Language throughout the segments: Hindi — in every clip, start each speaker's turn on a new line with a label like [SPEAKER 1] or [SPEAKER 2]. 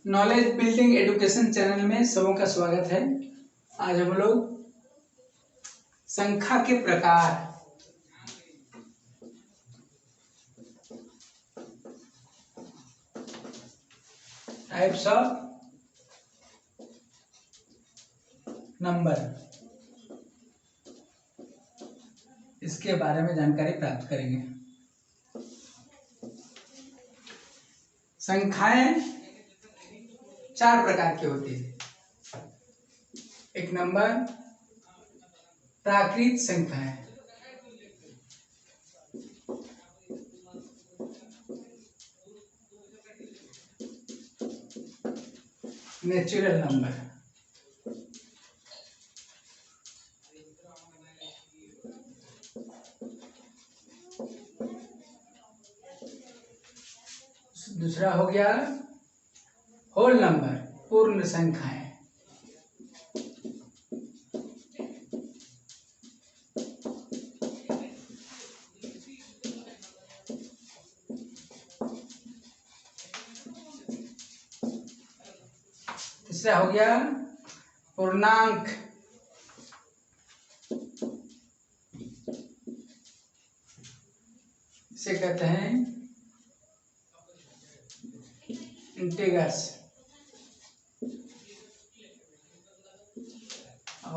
[SPEAKER 1] नॉलेज बिल्डिंग एजुकेशन चैनल में सबों का स्वागत है। आज हम लोग संख्या के प्रकार टाइप्स ऑफ नंबर इसके बारे में जानकारी प्राप्त करेंगे। संख्याएं चार प्रकार की होती है। एक नंबर प्राकृत संख्या है, नेचुरल नंबर। दूसरा हो गया होल नंबर, पूर्ण संख्याएं। तीसरा हो गया पूर्णांक। इसे कहते हैं इंटीग्रल्स।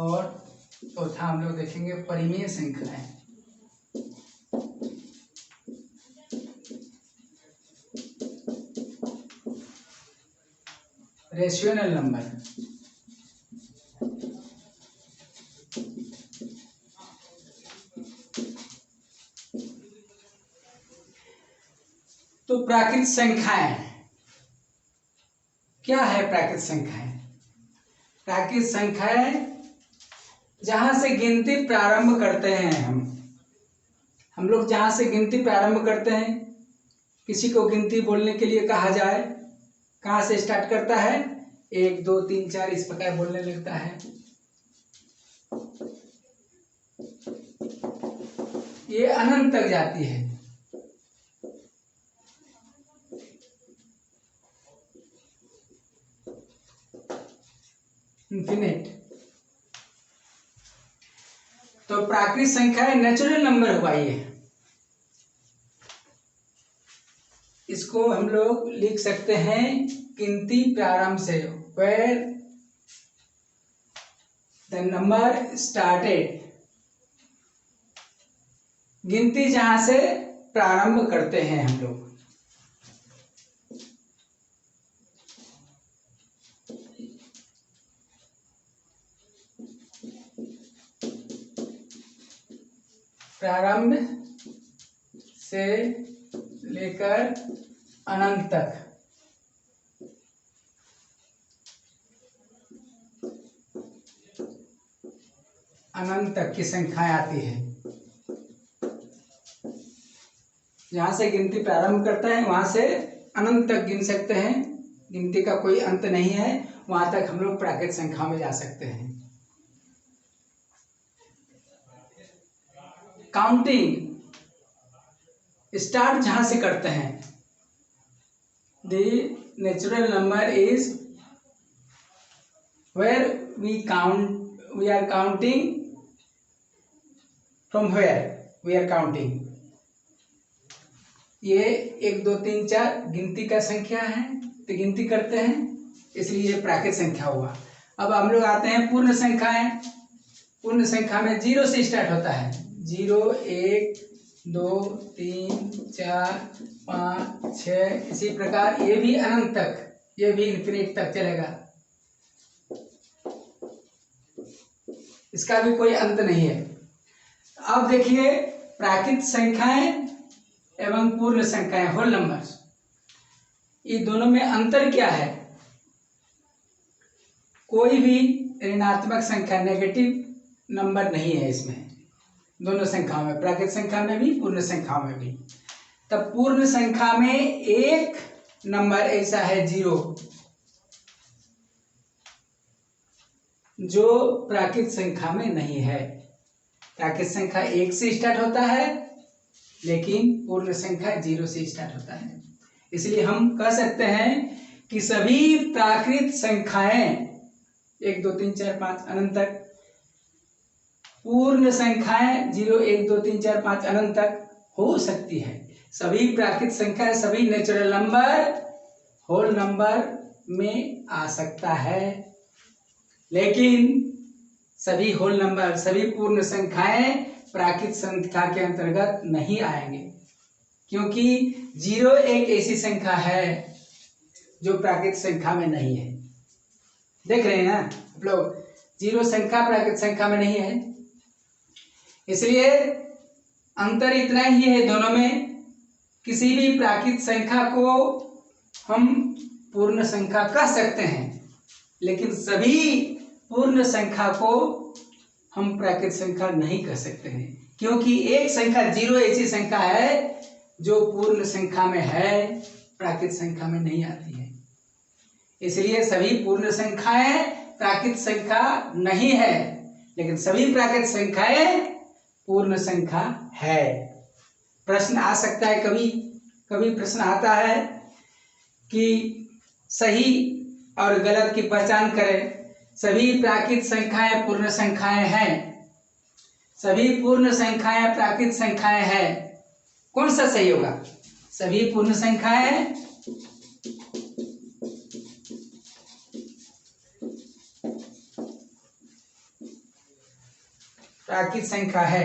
[SPEAKER 1] और चौथा हम लोग देखेंगे परिमेय संख्याएं। Rational number. तो प्राकृत संख्याएं क्या है? प्राकृत संख्याएं, प्राकृत संख्याएं जहां से गिनती प्रारंभ करते हैं हम लोग जहां से गिनती प्रारंभ करते हैं, किसी को गिनती बोलने के लिए कहा जाए, कहाँ से स्टार्ट करता है? 1 2 3 4 इस प्रकार बोलने लगता है। ये अनंत तक जाती है। इन्फिनिट। तो प्राकृत संख्या नेचुरल नंबर हुआ ये। इसको हम लोग लिख सकते हैं गिनती प्रारंभ से, where the number started। गिनती जहां से प्रारंभ करते हैं हम लोग। प्रारंभ से लेकर अनंत तक। अनंत तक की संख्याएं आती है। जहां से गिनती प्रारंभ करता है वहां से अनंत तक गिन सकते हैं। गिनती का कोई अंत नहीं है, वहां तक हम लोग प्राकृत संख्या में जा सकते हैं। काउंटिंग स्टार्ट जहां से करते हैं, the natural number is where we are counting from where we are counting. ये 1 2 3 4 गिनती का संख्या है, तो गिनती करते हैं, इसलिए ये प्राकृत संख्या हुआ। अब हम लोग आते हैं पूर्ण संख्याएं। पूर्ण संख्या में 0 से स्टार्ट होता है। 0 1 2 3 4 5 6 इसी प्रकार ये भी अनंत तक, ये भी इन्फिनिट तक चलेगा। इसका भी कोई अंत नहीं है। अब देखिए प्राकृत संख्याएं एवं पूर्ण संख्याएं, होल नंबर्स, ये दोनों में अंतर क्या है? कोई भी ऋणात्मक संख्या, नेगेटिव नंबर नहीं है इसमें, दोनों संख्याओं में, प्राकृत संख्या में भी पूर्ण संख्याओं में भी। तब पूर्ण संख्या में एक नंबर ऐसा है 0, जो प्राकृत संख्या में नहीं है। प्राकृत संख्या 1 से स्टार्ट होता है, लेकिन पूर्ण संख्या 0 से स्टार्ट होता है। इसलिए हम कह सकते हैं कि सभी प्राकृत संख्याएं 1 2 3 4 5 अनंत तक, पूर्ण संख्याएं 0 1 2 3 4 5 अनंत तक हो सकती है। सभी प्राकृत संख्याएं, सभी नेचुरल नंबर होल नंबर में आ सकता है, लेकिन सभी होल नंबर, सभी पूर्ण संख्याएं प्राकृत संख्या के अंतर्गत नहीं आएंगे, क्योंकि 0 एक ऐसी संख्या है जो प्राकृत संख्या में नहीं है। देख रहे हैं ना आप लोग, 0 संख्या प्राकृत संख्या में नहीं है, इसलिए अंतर इतना ही है दोनों में। किसी भी प्राकृत संख्या को हम पूर्ण संख्या कह सकते हैं, लेकिन सभी पूर्ण संख्या को हम प्राकृत संख्या नहीं कह सकते हैं, क्योंकि एक संख्या 0 ऐसी संख्या है जो पूर्ण संख्या में है, प्राकृत संख्या में नहीं आती है। इसलिए सभी पूर्ण संख्याएं प्राकृत संख्या नहीं है, लेकिन सभी प्राकृत संख्याएं पूर्ण संख्या है। प्रश्न आ सकता है, कभी कभी प्रश्न आता है कि सही और गलत की पहचान करें। सभी प्राकृत संख्याएं पूर्ण संख्याएं हैं, सभी पूर्ण संख्याएं प्राकृत संख्याएं हैं, कौन सा सही होगा? सभी पूर्ण संख्याएं प्राकृत संख्या है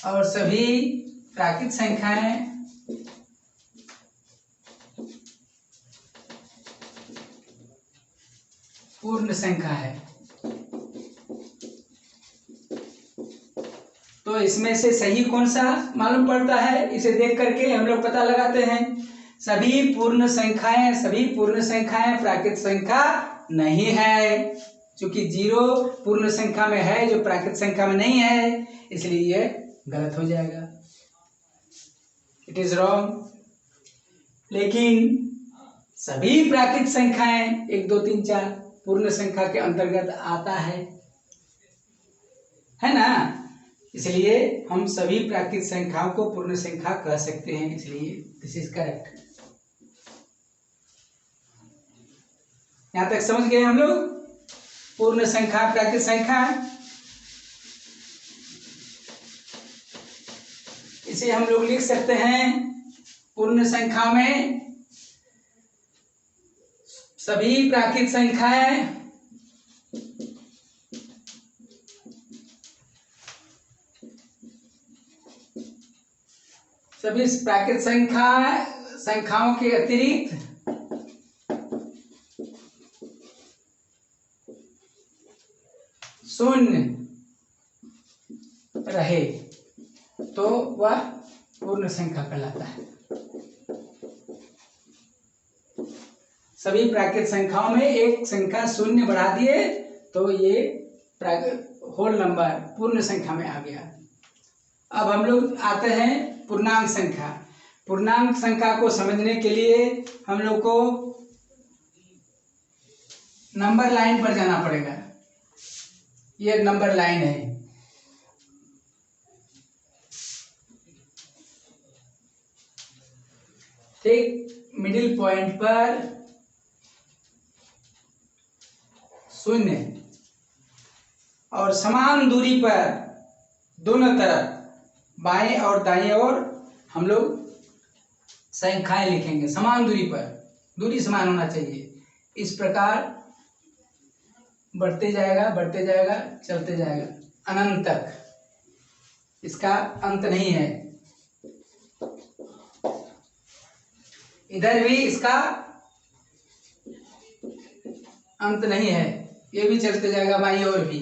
[SPEAKER 1] और सभी प्राकृत संख्याएं पूर्ण संख्या है। तो इसमें से सही कौन सा मालूम पड़ता है, इसे देख करके हम लोग पता लगाते हैं। सभी पूर्ण संख्याएं प्राकृत संख्या नहीं है, क्योंकि 0 पूर्ण संख्या में है जो प्राकृत संख्या में नहीं है, इसलिए ये गलत हो जाएगा, इट इज रॉन्ग। लेकिन सभी प्राकृत संख्याएं 1 2 3 4 पूर्ण संख्या के अंतर्गत आता है ना, इसलिए हम सभी प्राकृत संख्याओं को पूर्ण संख्या कह सकते हैं, इसलिए दिस इज करेक्ट। यहां तक समझ गए हम लोग? पूर्ण संख्या प्राकृत संख्या, इसे हम लोग लिख सकते हैं पूर्ण संख्या में सभी प्राकृत संख्याएं सभी प्राकृत संख्याओं के अतिरिक्त शून्य रहे तो वह पूर्ण संख्या कहलाता है। सभी प्राकृत संख्याओं में एक संख्या शून्य बढ़ा दिए तो ये होल नंबर पूर्ण संख्या में आ गया। अब हम लोग आते हैं पूर्णांक संख्या। पूर्णांक संख्या को समझने के लिए हम लोग को नंबर लाइन पर जाना पड़ेगा। ये नंबर लाइन है, ठीक, मिडिल पॉइंट पर शून्य और समान दूरी पर दोनों तरफ बाएं और दाएं ओर हम लोग संख्याएं लिखेंगे। समान दूरी पर, दूरी समान होना चाहिए। इस प्रकार बढ़ते जाएगा चलते जाएगा अनंत तक, इसका अंत नहीं है। इधर भी इसका अंत नहीं है, ये भी चलते जाएगा बाईं ओर भी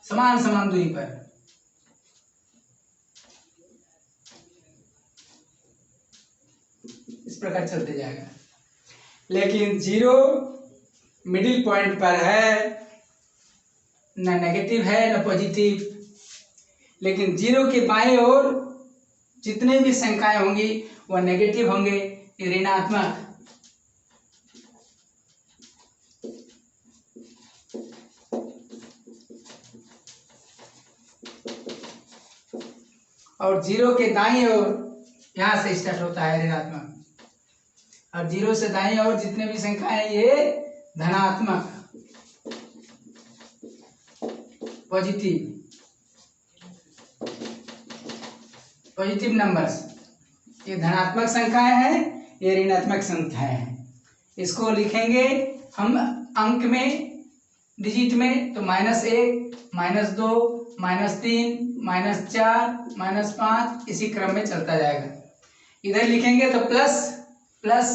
[SPEAKER 1] समान दूरी पर। इस प्रकार चलते जाएगा, लेकिन 0 मिडिल पॉइंट पर है, न नेगेटिव है न पॉजिटिव। लेकिन 0 के बाएं ओर जितने भी संख्याएं होंगी वह नेगेटिव होंगे, ये ऋणात्मक। और 0 के दाईं ओर यहाँ से स्टार्ट होता है ऋणात्मक, और 0 से दाईं और जितने भी संख्या है ये धनात्मक पॉजिटिव नंबर्स, ये धनात्मक संख्याएं हैं, ये ऋणात्मक संख्याएं हैं। इसको लिखेंगे हम अंक में, डिजिट में, तो -1, -2, -3, -4, -5 इसी क्रम में चलता जाएगा। इधर लिखेंगे तो प्लस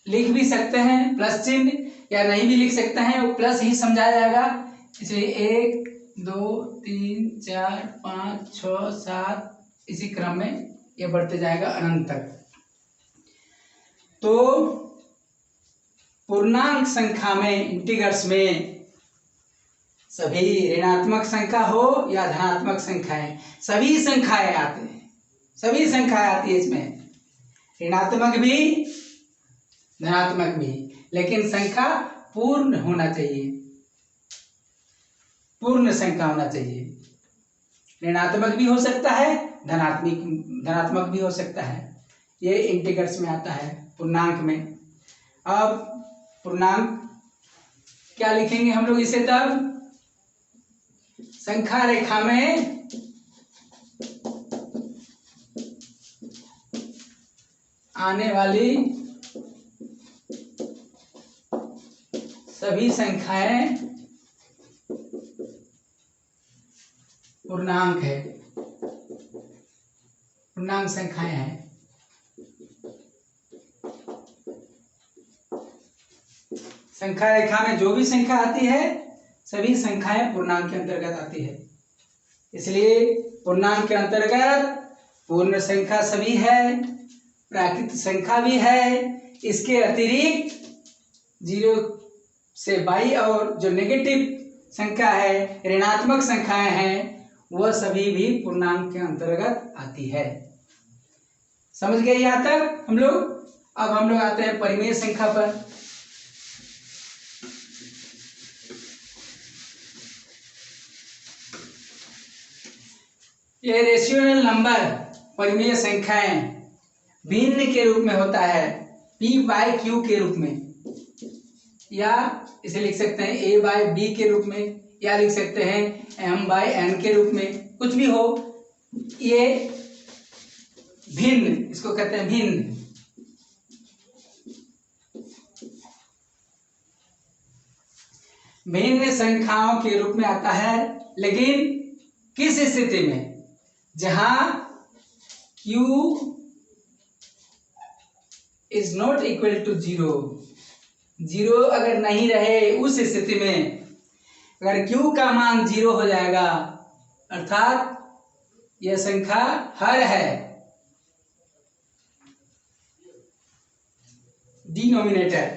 [SPEAKER 1] लिख भी सकते हैं, प्लस चिन्ह, या नहीं भी लिख सकते हैं, वो प्लस ही समझाया जाएगा। इसलिए 1, 2, 3, 4, 5, 6, 7 इसी क्रम में ये बढ़ते जाएगा अनंत तक। तो पूर्णांक संख्या में, इंटीग्रल्स में, सभी ऋणात्मक संख्या हो या धनात्मक संख्याएं, सभी संख्याएं आते हैं, सभी संख्याएं आती है इसमें, ऋणात्मक भी धनात्मक भी, लेकिन संख्या पूर्ण होना चाहिए, पूर्ण संख्या होना चाहिए। ऋणात्मक भी हो सकता है, धनात्मक भी हो सकता है, ये इंटीग्रल्स में आता है, पूर्णांक में। अब पूर्णांक क्या लिखेंगे हम लोग इसे, तब संख्या रेखा में आने वाली सभी संख्याएं पूर्णांक है, पूर्णांक संख्याएं हैं। संख्या रेखा में जो भी संख्या आती है सभी संख्याएं पूर्णांक के अंतर्गत आती है। इसलिए पूर्णांक के अंतर्गत पूर्ण संख्या सभी है, प्राकृत संख्या भी है, इसके अतिरिक्त 0 से 22 और जो नेगेटिव संख्या है, ऋणात्मक संख्याएं हैं, वह सभी भी पूर्णांक के अंतर्गत आती है। समझ गए यहाँ तक हम लोग? अब हम लोग आते हैं परिमेय संख्या पर। ये रेशियोनल नंबर, परिमेय संख्याएं भिन्न के रूप में होता है, p/q के रूप में, या इसे लिख सकते हैं a/b के रूप में, या लिख सकते हैं m/n के रूप में, कुछ भी हो। ये भिन्न, इसको कहते हैं भिन्न। भिन्न संख्याओं के रूप में आता है, लेकिन किस स्थिति में? जहां q is not equal to 0, 0 अगर नहीं रहे, उस स्थिति में अगर q का मान 0 हो जाएगा, अर्थात यह संख्या हर है, डिनोमिनेटर,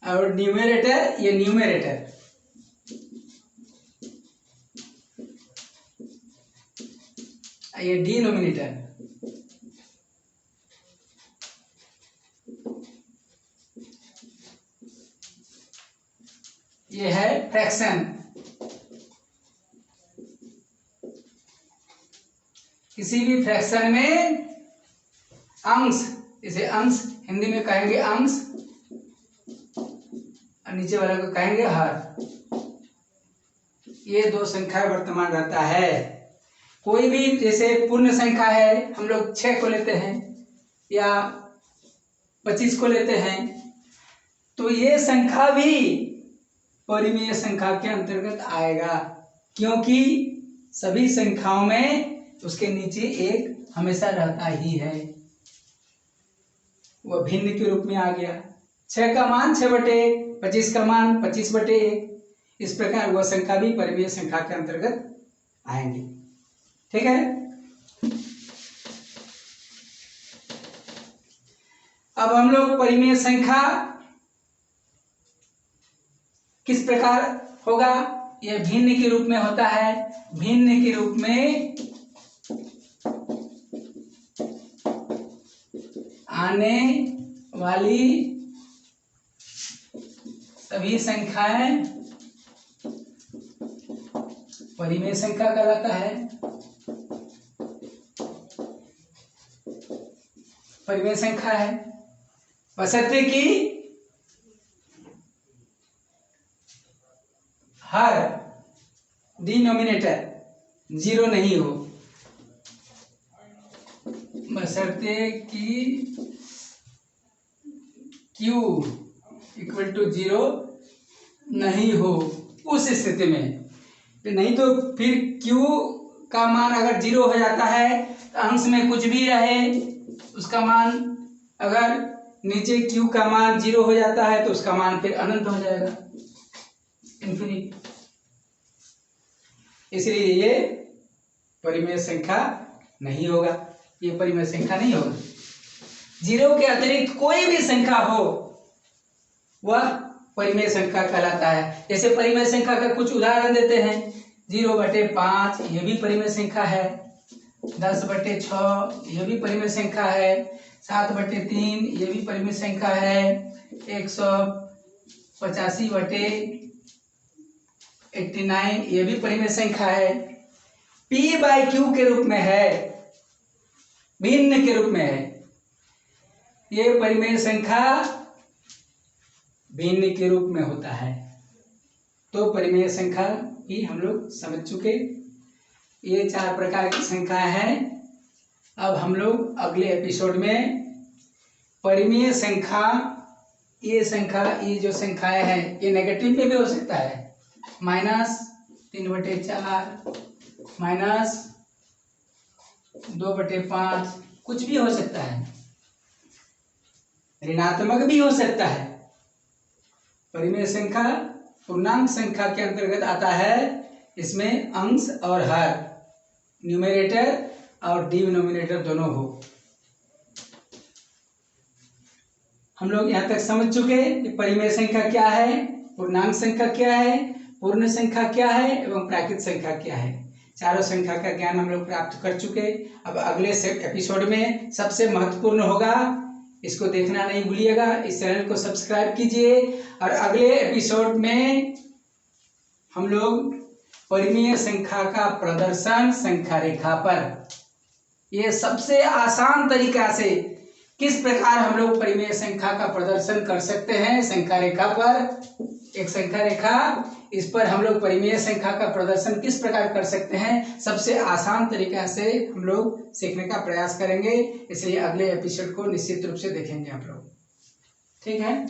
[SPEAKER 1] और न्यूमरेटर, ये न्यूमरेटर, ये डिनोमिनेटर, ये है फ्रैक्शन। किसी भी फ्रैक्शन में अंश, इसे अंश हिंदी में कहेंगे अंश, और नीचे वाले को कहेंगे हर। ये दो संख्या वर्तमान रहता है। कोई भी जैसे पूर्ण संख्या है, हम लोग 6 को लेते हैं या 25 को लेते हैं, तो ये संख्या भी परिमेय संख्या के अंतर्गत आएगा, क्योंकि सभी संख्याओं में उसके नीचे एक हमेशा रहता ही है, वह भिन्न के रूप में आ गया। 6 का मान 6/1, 25 का मान 25/1, इस प्रकार वह संख्या भी परिमेय संख्या के अंतर्गत आएंगे। ठीक है। अब हम लोग परिमेय संख्या किस प्रकार होगा? यह भिन्न के रूप में होता है। भिन्न के रूप में आने वाली सभी संख्याएं परिमेय संख्या कहलाता है। परिमेय संख्या है, बशर्ते कि हर डिनोमिनेटर 0 नहीं हो, बशर्ते कि Q इक्वल टू 0 नहीं हो। उस स्थिति में नहीं तो फिर Q का मान अगर 0 हो जाता है तो अंश में कुछ भी रहे उसका मान, अगर नीचे Q का मान 0 हो जाता है तो उसका मान फिर अनंत हो जाएगा, इन्फिनिट। इसलिए ये परिमेय संख्या नहीं होगा, ये परिमेय संख्या नहीं होगा। 0 के अतिरिक्त कोई भी संख्या हो वह परिमेय संख्या कहलाता है। जैसे परिमेय संख्या का कुछ उदाहरण देते हैं, 0/5 ये भी परिमेय संख्या है, 10/6 ये भी परिमेय संख्या है, 7/3 ये भी परिमेय संख्या है, 185/89 ये भी परिमेय संख्या है। P/Q के रूप में है, भिन्न के रूप में है, ये परिमेय संख्या भिन्न के रूप में होता है। तो परिमेय संख्या भी हम लोग समझ चुके, ये 4 प्रकार की संख्या है। अब हम लोग अगले एपिसोड में परिमेय संख्या, ये संख्या, ये जो संख्याएं हैं ये नेगेटिव में भी हो सकता है, -3/4 -2/5 कुछ भी हो सकता है, ऋणात्मक भी हो सकता है। परिमेय संख्या पूर्णांक संख्या के अंतर्गत आता है, इसमें अंश और हर, न्यूमरेटर और डिनोमिनेटर दोनों हो। हम लोग यहाँ तक समझ चुके कि परिमेय संख्या क्या है, पूर्णांक संख्या क्या है, पूर्ण संख्या क्या है एवं प्राकृत संख्या क्या है। चारों संख्या का ज्ञान हम लोग प्राप्त कर चुके। अब अगले एपिसोड में सबसे महत्वपूर्ण होगा, इसको देखना नहीं भूलिएगा, इस चैनल को सब्सक्राइब कीजिए। और अगले एपिसोड में हम लोग परिमेय संख्या का प्रदर्शन संख्या रेखा पर, ये सबसे आसान तरीका से किस प्रकार हम लोग परिमेय संख्या का प्रदर्शन कर सकते हैं संख्या रेखा पर, एक संख्या रेखा, इस पर हम लोग परिमेय संख्या का प्रदर्शन किस प्रकार कर सकते हैं, सबसे आसान तरीका से हम लोग सीखने का प्रयास करेंगे। इसलिए अगले एपिसोड को निश्चित रूप से देखेंगे आप लोग, ठीक है।